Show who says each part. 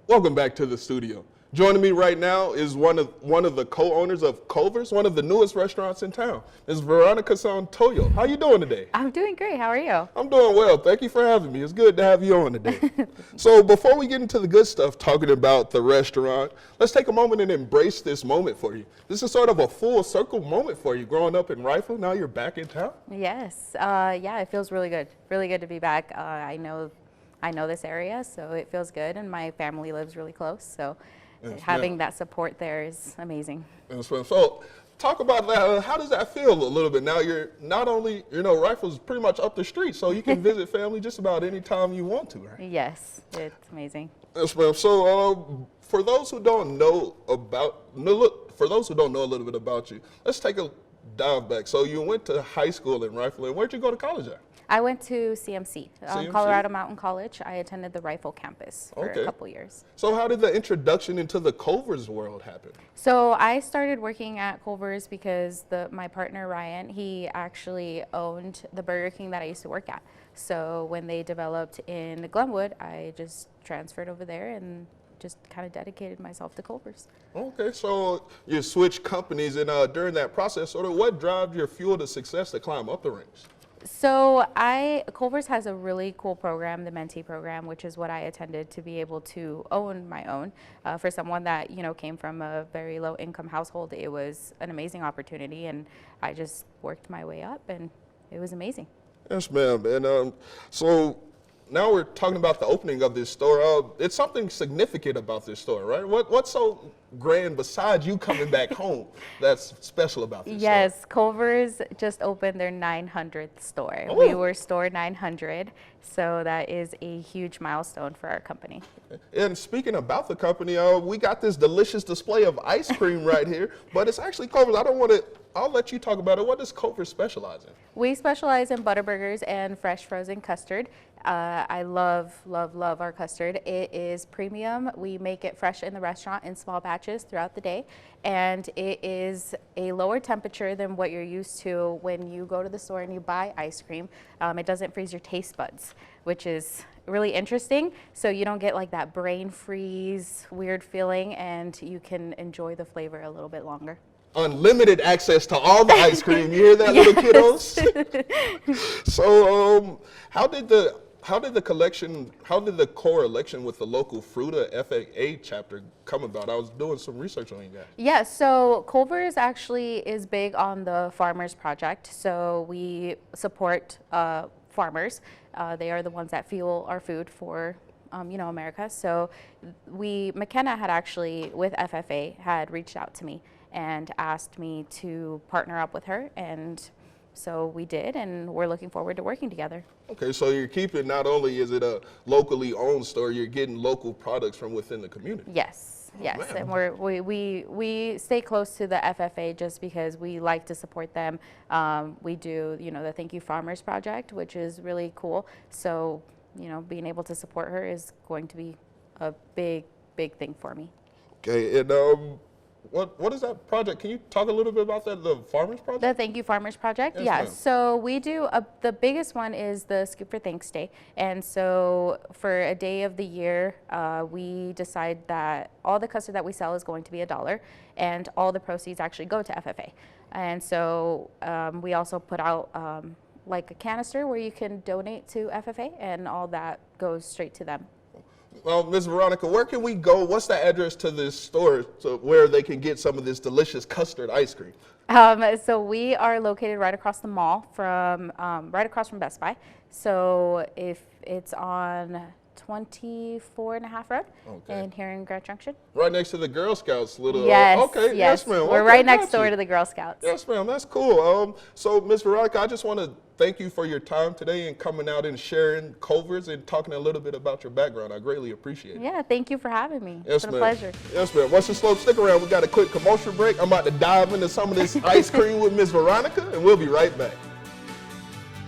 Speaker 1: Welcome back to the studio. Joining me right now is one of the co-owners of Culvers, one of the newest restaurants in town. Ms. Veronica Santoyo. How you doing today?
Speaker 2: I'm doing great. How are you?
Speaker 1: I'm doing well. Thank you for having me. It's good to have you on today. So before we get into the good stuff, talking about the restaurant, let's take a moment and embrace this moment for you. This is sort of a full circle moment for you. Growing up in Rifle, now you're back in town?
Speaker 2: Yes. Yeah, it feels really good. Really good to be back. I know this area, so it feels good, and my family lives really close, so having that support there is amazing.
Speaker 1: So talk about that. How does that feel a little bit? Now you're not only, Rifle's pretty much up the street, so you can visit family just about any time you want to, right?
Speaker 2: Yes, it's amazing.
Speaker 1: Yes, ma'am. So for those who don't know a little bit about you, let's take a dive back. So you went to high school in Rifle, and where'd you go to college at?
Speaker 2: I went to CMC, Colorado Mountain College. I attended the Rifle campus for a couple years.
Speaker 1: So how did the introduction into the Culvers world happen?
Speaker 2: So I started working at Culvers because my partner Ryan, he actually owned the Burger King that I used to work at. So when they developed in Glenwood, I just transferred over there and just kind of dedicated myself to Culvers.
Speaker 1: Okay, so you switched companies, and during that process, sort of what drives your fuel to success to climb up the ranks?
Speaker 2: So Culvers has a really cool program, the Mentee program, which is what I attended to be able to own my own. For someone that, came from a very low income household, it was an amazing opportunity, and I just worked my way up, and it was amazing.
Speaker 1: Yes, ma'am. And so now we're talking about the opening of this store. It's something significant about this store, right? What's so grand besides you coming back home that's special about this store?
Speaker 2: Yes, Culvers just opened their 900th store.
Speaker 1: Oh.
Speaker 2: We were store 900, so that is a huge milestone for our company.
Speaker 1: And speaking about the company, we got this delicious display of ice cream right here, but it's actually Culvers. I'll let you talk about it. What does Culvers specialize in?
Speaker 2: We specialize in Butterburgers and fresh frozen custard. I love, love, love our custard. It is premium. We make it fresh in the restaurant in small batches throughout the day, and it is a lower temperature than what you're used to when you go to the store and you buy ice cream. It doesn't freeze your taste buds, which is really interesting. So you don't get like that brain freeze weird feeling, and you can enjoy the flavor a little bit longer.
Speaker 1: Unlimited access to all the ice cream. You hear that, little kiddos? So how did the correlation with the local Fruta FAA chapter come about? I was doing some research on you guys.
Speaker 2: Yeah, so Culvers actually is big on the Farmers Project. So we support farmers. They are the ones that fuel our food for America. So McKenna had actually, with FFA, had reached out to me and asked me to partner up with her, and so we did, and we're looking forward to working together.
Speaker 1: Okay, so you're keeping, not only is it a locally owned store, you're getting local products from within the community.
Speaker 2: Yes, yes, and we stay close to the FFA just because we like to support them. We do, the Thank You Farmers Project, which is really cool. So, being able to support her is going to be a big, big thing for me.
Speaker 1: Okay, and what is that project? Can you talk a little bit about that, the Farmers Project?
Speaker 2: The Thank You Farmers Project, yes, yeah. So we do, the biggest one is the Scoop for Thanks Day. And so for a day of the year, we decide that all the custard that we sell is going to be $1, and all the proceeds actually go to FFA. And so we also put out like a canister where you can donate to FFA, and all that goes straight to them.
Speaker 1: Well, Ms. Veronica, where can we go? What's the address to this store where they can get some of this delicious custard ice cream?
Speaker 2: So we are located right across the mall right across from Best Buy. So if it's on 24 and a half Road, and here in Grand Junction.
Speaker 1: Right next to the Girl Scouts little.
Speaker 2: Yes,
Speaker 1: okay, yes, ma'am.
Speaker 2: We're right next door to the Girl Scouts.
Speaker 1: Yes, ma'am. That's cool. So, Ms. Veronica, I just want to thank you for your time today and coming out and sharing Culvers and talking a little bit about your background. I greatly appreciate it.
Speaker 2: Yeah, thank you for having me.
Speaker 1: Yes,
Speaker 2: it's been a pleasure.
Speaker 1: Yes, ma'am. Western Slope, stick around. We got a quick commercial break. I'm about to dive into some of this ice cream with Ms. Veronica, and we'll be right back.